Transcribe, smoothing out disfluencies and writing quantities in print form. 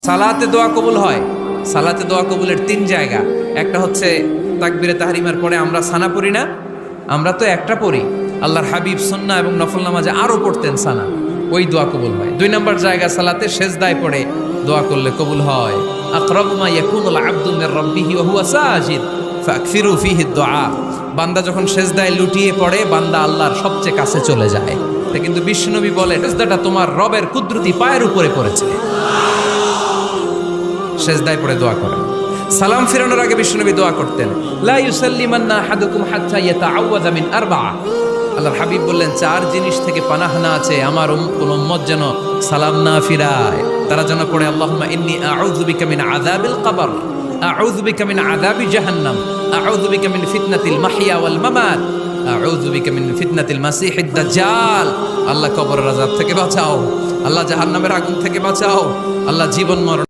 সালাতে দোয়া কবুল হয়। সালাতে দোয়া কবুলের তিন জায়গা। একটা হচ্ছে তাকবীরে তাহরিমার পরে আমরা সানা পড়ি না, আমরা তো একটা পড়ি। আল্লাহর হাবিব সুন্নাহ এবং নফল নামাজে আরো পড়তেন সানা, ওই দোয়া কবুল হয়। দুই নম্বর জায়গা সালাতে সেজদায় পড়ে দোয়া করলে কবুল হয়। আকরাবু মা ইয়াকুনুল আবদু মির রাব্বিহি ওয়া হুয়া সাজিদ ফাকসিরু ফিহি দুআ। বান্দা যখন সেজদায় লুটিয়ে পড়ে, বান্দা আল্লাহর সবচেয়ে কাছে চলে যায়। তা কিন্তু বিশ্বনবী বলে, সেজদাটা তোমার রবের কুদরতি পায়ের উপরে পড়েছে। সেজদায় পড়ে দোয়া করেন। সালাম ফিরানোর আগে বিশ্বনবী দোয়া করতেন, লা ইউসাল্লিমান্না আহাদুকুম হাত্তা ইয়াতাআওয়াযা মিন আরবাআ। আল্লাহর হাবিব বললেন, চার জিনিস থেকে পানাহ না আছে আমার কোন উম্মত যেন সালাম না ফিরায়। তারা যেন পড়ে, আল্লাহুম্মা ইন্নী আউযু বিকা মিন আযাবিল কবর, আউযু বিকা মিন আযাবি জাহান্নাম, আউযু বিকা মিন ফিতনাতিল মাহইয়া ওয়াল মামাত, আউযু বিকা মিন ফিতনাতিল মাসিহিদ দাজ্জাল। আল্লাহ কবরের আযাব থেকে বাঁচাও, আল্লাহ জাহান্নামের আগুন থেকে বাঁচাও, আল্লাহ জীবন মরণ